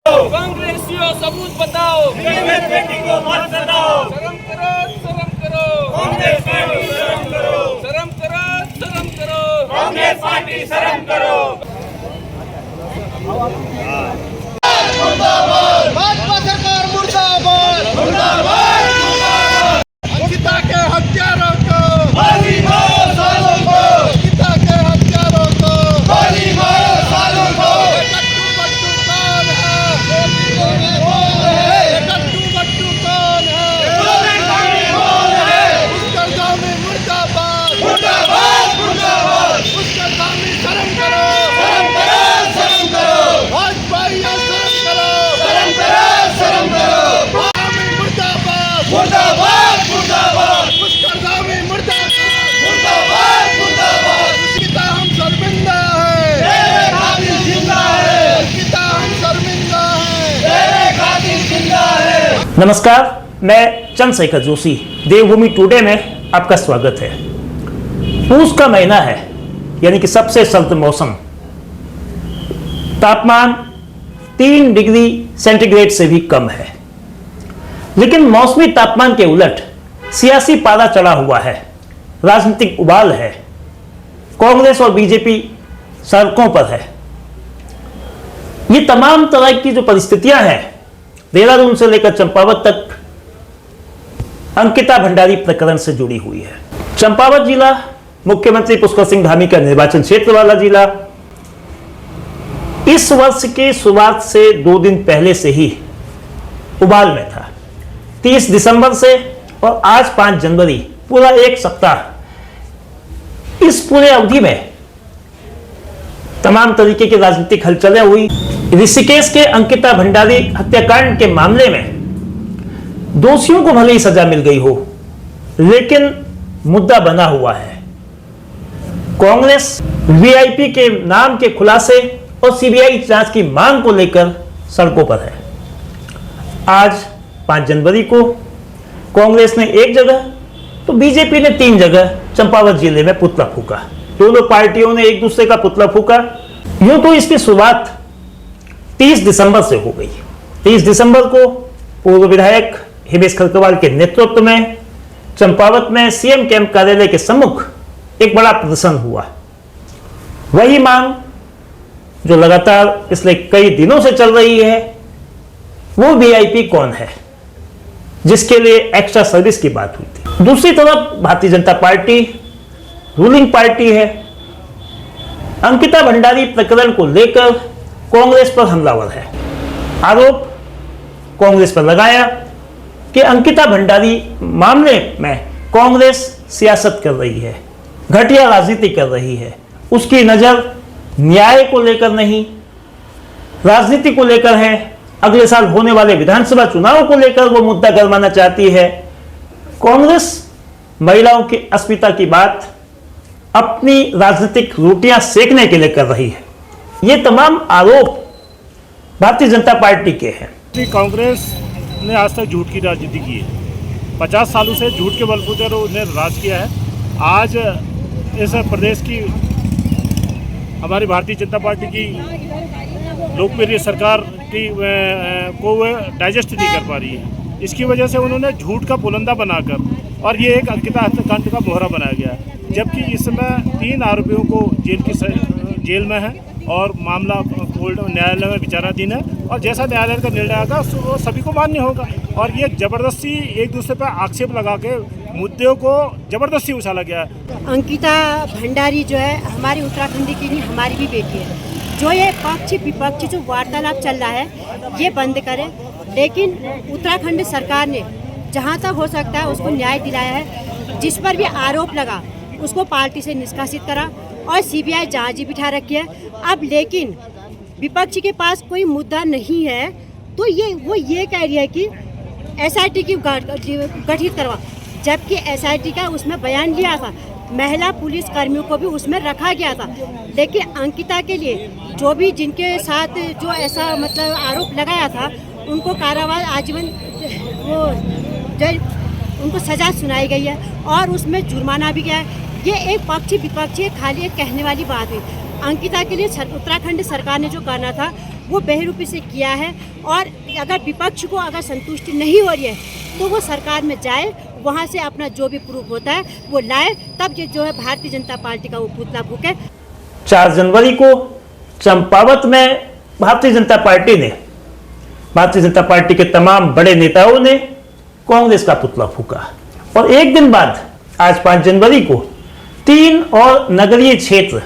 कांग्रेसियों सबूत बताओ, बेटी को मत सताओ। शर्म करो, शर्म करो, कांग्रेस पार्टी शर्म करो, शर्म करो, शर्म करो। कांग्रेस पार्टी शर्म करो। भाजपा सरकार मुर्दाबाद, मुर्दाबाद, मुर्दाबाद। अंकिता के हत्यारों को गोली मारो सालों को, अंकिता के हत्यारों को गोली मारो सालों को। कट्टू बट्टू कौन है? कट्टू बट्टू कौन है? पुष्करगामी मुर्दाबाद, मुर्दाबाद, मुर्दाबाद। पुष्करगामी शर्म करो, शर्म करो, शर्म करो, भाजपाइयों शर्म करो, शर्म करो, शर्म करो। पुष्करगामी मुर्दाबाद, मुर्दाबाद, मुर्दाबाद, पुष्करगामी मुर्दाबाद, मुर्दाबाद, मुर्दाबाद। अंकिता हम शर्मिंदा है, तेरे कातिल जिंदा है, अंकिता हम शर्मिंदा है। तेरे कातिल जिंदा है। नमस्कार, मैं चंद्रशेखर जोशी, देवभूमि टुडे में आपका स्वागत है। पूस का महीना है, यानी कि सबसे सर्द मौसम। तापमान 3 डिग्री सेंटीग्रेड से भी कम है, लेकिन मौसमी तापमान के उलट सियासी पारा चढ़ा हुआ है, राजनीतिक उबाल है। कांग्रेस और बीजेपी सड़कों पर है। ये तमाम तरह की जो परिस्थितियां हैं, देहरादून से लेकर चंपावत तक अंकिता भंडारी प्रकरण से जुड़ी हुई है। चंपावत जिला मुख्यमंत्री पुष्कर सिंह धामी का निर्वाचन क्षेत्र वाला जिला इस वर्ष की शुरुआत से 2 दिन पहले से ही उबाल में था। 30 दिसंबर से और आज 5 जनवरी, पूरा एक सप्ताह, इस पूरे अवधि में तमाम तरीके की राजनीतिक हलचलें हुई। ऋषिकेश के अंकिता भंडारी हत्याकांड के मामले में दोषियों को भले ही सजा मिल गई हो, लेकिन मुद्दा बना हुआ है। कांग्रेस वीआईपी के नाम के खुलासे और सीबीआई जांच की मांग को लेकर सड़कों पर है। आज 5 जनवरी को कांग्रेस ने एक जगह तो बीजेपी ने 3 जगह चंपावत जिले में पुतला फूका। दोनों पार्टियों ने एक दूसरे का पुतला फूका। यूं तो इसकी शुरुआत 30 दिसंबर से हो गई। 30 दिसंबर को पूर्व विधायक हिमेश खरकवाल के नेतृत्व में चंपावत में सीएम कैंप कार्यालय के सम्मुख एक बड़ा प्रदर्शन हुआ। वही मांग जो लगातार पिछले कई दिनों से चल रही है, वो वीआईपी कौन है, जिसके लिए एक्स्ट्रा सर्विस की बात हुई थी। दूसरी तरफ Bharatiya Janata party ruling party है। अंकिता भंडारी प्रकरण को लेकर कांग्रेस पर हमलावर है। आरोप कांग्रेस पर लगाया कि अंकिता भंडारी मामले में कांग्रेस सियासत कर रही है, घटिया राजनीति कर रही है। उसकी नजर न्याय को लेकर नहीं, राजनीति को लेकर है। अगले साल होने वाले विधानसभा चुनाव को लेकर वो मुद्दा गरमाना चाहती है। कांग्रेस महिलाओं की अस्मिता की बात अपनी राजनीतिक रोटियां सेकने के लिए कर रही है। ये तमाम आरोप भारतीय जनता पार्टी के हैं। कांग्रेस ने आज तक झूठ की राजनीति की है। 50 सालों से झूठ के बलबूते पर उन्हें राज किया है। आज इस प्रदेश की हमारी भारतीय जनता पार्टी की लोकप्रिय सरकार की को वह डाइजेस्ट नहीं कर पा रही है। इसकी वजह से उन्होंने झूठ का पुलंदा बनाकर और ये एक अंकिता हत्याकांड का मोहरा बनाया गया है। जबकि इस समय 3 आरोपियों को जेल में है और मामला कोर्ट न्यायालय में विचाराधीन है, और जैसा न्यायालय का निर्णय आएगा वो सभी को मान्य होगा। और ये जबरदस्ती एक दूसरे पर आक्षेप लगा के मुद्दों को जबरदस्ती उछाला गया है। अंकिता भंडारी जो है हमारी उत्तराखंड की नहीं, हमारी भी बेटी है। जो ये पक्ष विपक्ष जो वार्तालाप चल रहा है, ये बंद करें। लेकिन उत्तराखंड सरकार ने जहाँ तक हो सकता है उसको न्याय दिलाया है। जिस पर भी आरोप लगा उसको पार्टी से निष्कासित करा और सीबीआई जांच बिठा रखी है। अब लेकिन विपक्ष के पास कोई मुद्दा नहीं है, तो वो ये कह रही है कि एसआईटी की गठित करवा, जबकि एसआईटी का उसमें बयान लिया था। महिला पुलिस कर्मियों को भी उसमें रखा गया था। लेकिन अंकिता के लिए जो भी जिनके साथ जो ऐसा मतलब आरोप लगाया था, उनको कारावास आजीवन उनको सजा सुनाई गई है और उसमें जुर्माना भी गया है। ये एक पक्ष विपक्ष खाली एक कहने वाली बात है। अंकिता के लिए उत्तराखंड सरकार ने जो करना था वो बेहरूपी से किया है। और अगर विपक्ष को अगर संतुष्टि नहीं हो रही है तो वो सरकार में जाए, वहाँ से अपना जो भी प्रूफ होता है वो लाए, तब ये जो है भारतीय जनता पार्टी का वो पुतला फूके। 4 जनवरी को चंपावत में भारतीय जनता पार्टी के तमाम बड़े नेताओं ने कांग्रेस का पुतला फूका और एक दिन बाद आज 5 जनवरी को 3 और नगरीय क्षेत्र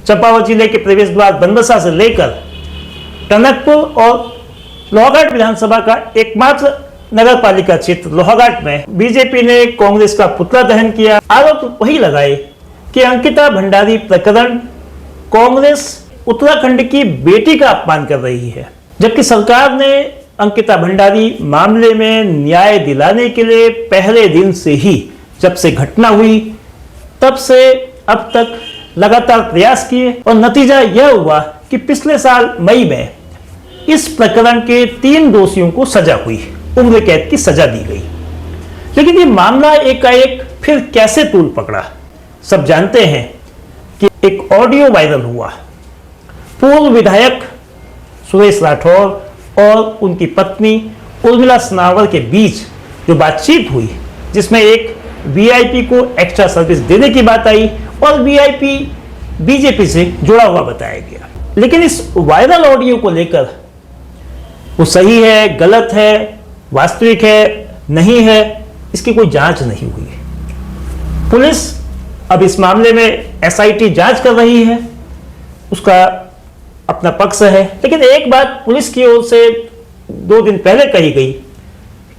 चंपावत जिले के प्रवेश द्वार बनबसा से लेकर टनकपुर और लोहाघाट विधानसभा का एकमात्र नगर पालिका क्षेत्र लोहाघाट में बीजेपी ने कांग्रेस का पुतला दहन किया। आरोप वही लगाए कि अंकिता भंडारी प्रकरण कांग्रेस उत्तराखंड की बेटी का अपमान कर रही है, जबकि सरकार ने अंकिता भंडारी मामले में न्याय दिलाने के लिए पहले दिन से ही, जब से घटना हुई तब से अब तक लगातार प्रयास किए और नतीजा यह हुआ कि पिछले साल मई में इस प्रकरण के 3 दोषियों को सजा हुई, उम्र कैद की सजा दी गई। लेकिन ये मामला एकाएक फिर कैसे तूल पकड़ा? सब जानते हैं कि एक ऑडियो वायरल हुआ। पूर्व विधायक सुरेश राठौर और उनकी पत्नी उर्मिला सनावर के बीच जो बातचीत हुई, जिसमें एक वीआईपी को एक्स्ट्रा सर्विस देने की बात आई और वीआईपी बीजेपी से जुड़ा हुआ बताया गया। लेकिन इस वायरल ऑडियो को लेकर वो सही है, गलत है, वास्तविक है, नहीं है, इसकी कोई जांच नहीं हुई। पुलिस अब इस मामले में एसआईटी जांच कर रही है, उसका अपना पक्ष है। लेकिन एक बात पुलिस की ओर से 2 दिन पहले कही गई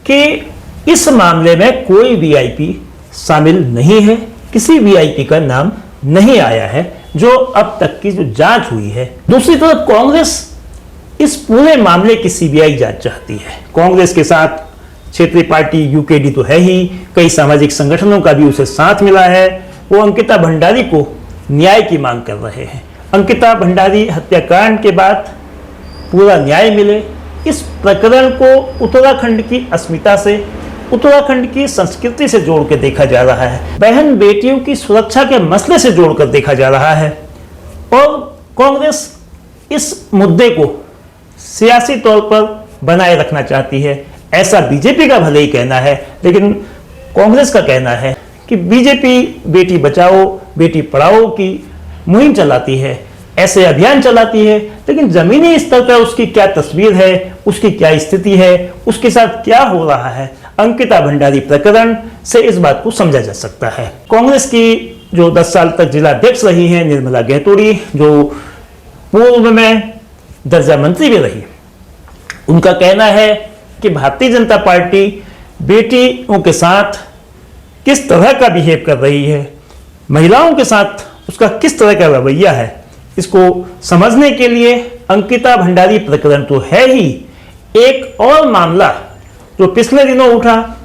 कि इस मामले में कोई वीआईपी शामिल नहीं है, किसी वीआईपी का नाम नहीं आया है जो अब तक की जो जांच हुई है। दूसरी तरफ कांग्रेस इस पूरे मामले की सीबीआई जांच चाहती है। कांग्रेस के साथ क्षेत्रीय पार्टी यूकेडी तो है ही, कई सामाजिक संगठनों का भी उसे साथ मिला है। वो अंकिता भंडारी को न्याय की मांग कर रहे हैं। अंकिता भंडारी हत्याकांड के बाद पूरा न्याय मिले, इस प्रकरण को उत्तराखंड की अस्मिता से, उत्तराखंड की संस्कृति से जोड़ के देखा जा रहा है, बहन बेटियों की सुरक्षा के मसले से जोड़कर देखा जा रहा है। और कांग्रेस इस मुद्दे को सियासी तौर पर बनाए रखना चाहती है, ऐसा बीजेपी का भले ही कहना है। लेकिन कांग्रेस का कहना है कि बीजेपी बेटी बचाओ बेटी पढ़ाओ की मुहिम चलाती है, ऐसे अभियान चलाती है, लेकिन जमीनी स्तर पर उसकी क्या तस्वीर है, उसकी क्या स्थिति है, उसके साथ क्या हो रहा है, अंकिता भंडारी प्रकरण से इस बात को समझा जा सकता है। कांग्रेस की जो 10 साल तक जिला अध्यक्ष रही हैं निर्मला गहतोड़ी, जो पूर्व में दर्जा मंत्री भी रही, उनका कहना है कि भारतीय जनता पार्टी बेटियों के साथ किस तरह का बिहेव कर रही है, महिलाओं के साथ उसका किस तरह का रवैया है, इसको समझने के लिए अंकिता भंडारी प्रकरण तो है ही, एक और मामला जो पिछले दिनों उठा,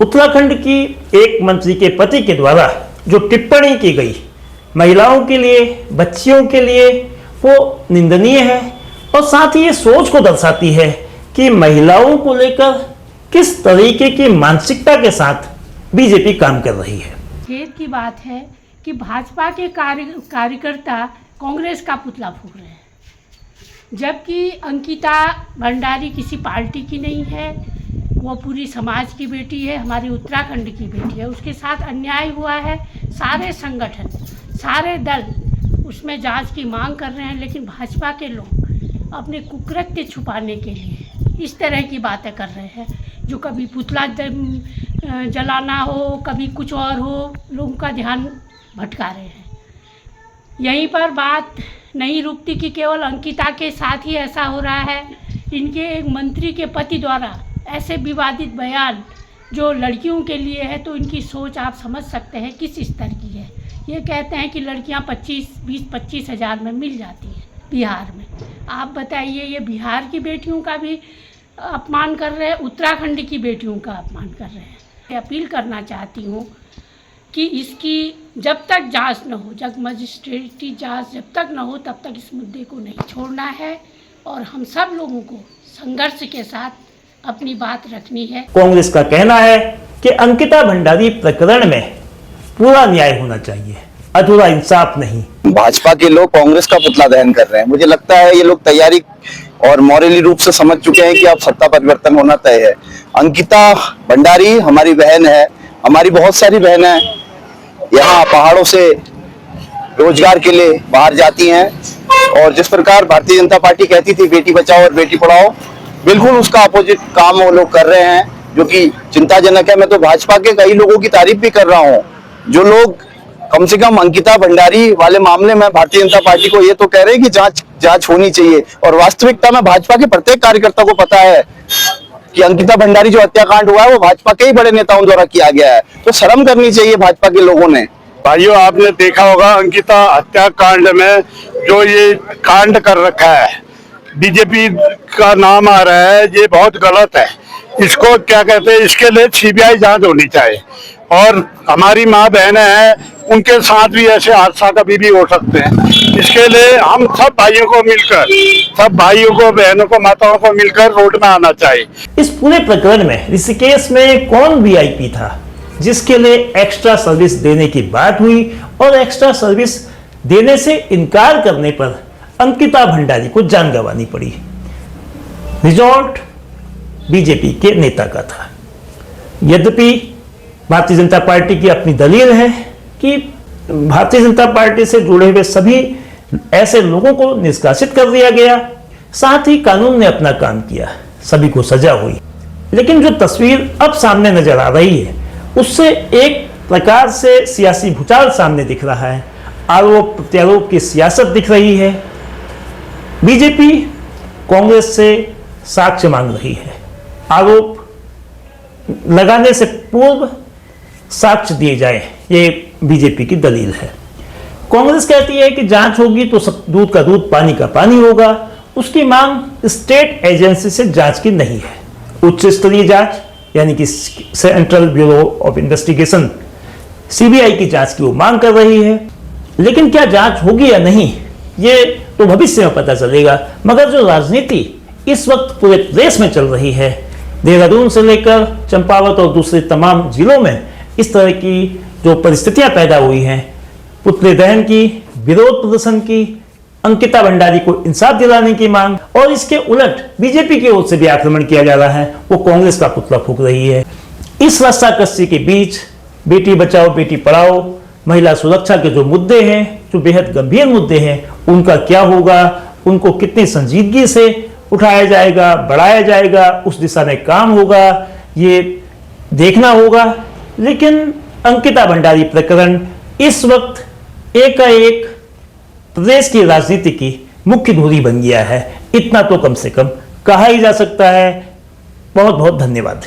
उत्तराखंड की एक मंत्री के पति के द्वारा जो टिप्पणी की गई महिलाओं के लिए, बच्चियों के लिए, वो निंदनीय है और साथ ही ये सोच को दर्शाती है कि महिलाओं को लेकर किस तरीके की मानसिकता के साथ बीजेपी काम कर रही है। खेद की बात है कि भाजपा के कार्यकर्ता कांग्रेस का पुतला फूक रहे हैं, जबकि अंकिता भंडारी किसी पार्टी की नहीं है, वो पूरी समाज की बेटी है, हमारे उत्तराखंड की बेटी है। उसके साथ अन्याय हुआ है, सारे संगठन, सारे दल उसमें जांच की मांग कर रहे हैं, लेकिन भाजपा के लोग अपने कुकृत्य छुपाने के लिए इस तरह की बातें कर रहे हैं, जो कभी पुतला जलाना हो, कभी कुछ और हो, लोगों का ध्यान भटका रहे हैं। यहीं पर बात नहीं रुकती कि केवल अंकिता के साथ ही ऐसा हो रहा है। इनके एक मंत्री के पति द्वारा ऐसे विवादित बयान जो लड़कियों के लिए है, तो इनकी सोच आप समझ सकते हैं किस स्तर की है। ये कहते हैं कि लड़कियां 20-25 हज़ार में मिल जाती हैं बिहार में। आप बताइए, ये बिहार की बेटियों का भी अपमान कर रहे हैं, उत्तराखंड की बेटियों का अपमान कर रहे हैं। मैं अपील करना चाहती हूँ कि इसकी जब तक जांच न हो, जब मजिस्ट्रेटी जांच जब तक न हो, तब तक इस मुद्दे को नहीं छोड़ना है और हम सब लोगों को संघर्ष के साथ अपनी बात रखनी है। कांग्रेस का कहना है कि अंकिता भंडारी प्रकरण में पूरा न्याय होना चाहिए, अधूरा इंसाफ नहीं। भाजपा के लोग कांग्रेस का पुतला दहन कर रहे हैं। मुझे लगता है ये लोग तैयारी और मॉरली रूप से समझ चुके हैं कि अब सत्ता परिवर्तन होना तय है। अंकिता भंडारी हमारी बहन है, हमारी बहुत सारी बहनें यहाँ पहाड़ों से रोजगार के लिए बाहर जाती हैं, और जिस प्रकार भारतीय जनता पार्टी कहती थी बेटी बचाओ और बेटी पढ़ाओ, बिल्कुल उसका अपोजिट काम वो लोग कर रहे हैं, जो कि चिंताजनक है। मैं तो भाजपा के कई लोगों की तारीफ भी कर रहा हूँ, जो लोग कम से कम अंकिता भंडारी वाले मामले में भारतीय जनता पार्टी को ये तो कह रहे हैं कि जांच होनी चाहिए, और वास्तविकता में भाजपा के प्रत्येक कार्यकर्ता को पता है कि अंकिता भंडारी जो हत्याकांड हुआ है वो भाजपा के ही बड़े नेताओं द्वारा किया गया है। तो शर्म करनी चाहिए भाजपा के लोगों ने। भाइयों, आपने देखा होगा अंकिता हत्याकांड में जो ये कांड कर रखा है, बीजेपी का नाम आ रहा है, ये बहुत गलत है। इसको क्या कहते हैं, इसके लिए सीबीआई जांच होनी चाहिए। और हमारी माँ बहनें हैं, उनके साथ भी ऐसे हादसा कभी भी हो सकते हैं। इसके लिए हम सब भाइयों को मिलकर, सब भाइयों को, बहनों को, माताओं को मिलकर रोड में आना चाहिए। इस पूरे प्रकरण में ऋषिकेश में कौन वीआईपी था जिसके लिए एक्स्ट्रा सर्विस देने की बात हुई और एक्स्ट्रा सर्विस देने से इनकार करने पर अंकिता भंडारी को जान गंवानी पड़ी? रिजॉर्ट बीजेपी के नेता का था। यद्यपि भारतीय जनता पार्टी की अपनी दलील है कि भारतीय जनता पार्टी से जुड़े हुए सभी ऐसे लोगों को निष्कासित कर दिया गया, साथ ही कानून ने अपना काम किया, सभी को सजा हुई। लेकिन जो तस्वीर अब सामने नजर आ रही है उससे एक प्रकार से सियासी भूचाल सामने दिख रहा है। आरोप प्रत्यारोप की सियासत दिख रही है। बीजेपी कांग्रेस से साक्ष्य मांग रही है। आरोप लगाने से पूर्व साक्ष्य दिए जाए, ये बीजेपी की दलील है। कांग्रेस कहती है कि जांच होगी तो सब दूध का दूध पानी का पानी होगा। उसकी मांग स्टेट एजेंसी से जांच की नहीं है, उच्च स्तरीय जांच यानी कि central bureau of investigation CBI की जांच की वो मांग कर रही है। लेकिन क्या जांच होगी या नहीं ये तो भविष्य में पता चलेगा। मगर जो राजनीति इस वक्त पूरे देश में चल रही है, देहरादून से लेकर चंपावत और दूसरे तमाम जिलों में इस तरह की जो परिस्थितियां पैदा हुई हैं, पुतले दहन की, विरोध प्रदर्शन की, अंकिता भंडारी को इंसाफ दिलाने की मांग, और इसके उलट बीजेपी की ओर से भी आक्रमण किया जा रहा है, वो कांग्रेस का पुतला फूंक रही है। इस रस्साकसी के बीच बेटी बचाओ बेटी पढ़ाओ, महिला सुरक्षा के जो मुद्दे हैं, जो बेहद गंभीर मुद्दे हैं, उनका क्या होगा, उनको कितनी संजीदगी से उठाया जाएगा, बढ़ाया जाएगा, उस दिशा में काम होगा, ये देखना होगा। लेकिन अंकिता भंडारी प्रकरण इस वक्त एकाएक प्रदेश की राजनीति की मुख्य धुरी बन गया है, इतना तो कम से कम कहा ही जा सकता है। बहुत बहुत धन्यवाद।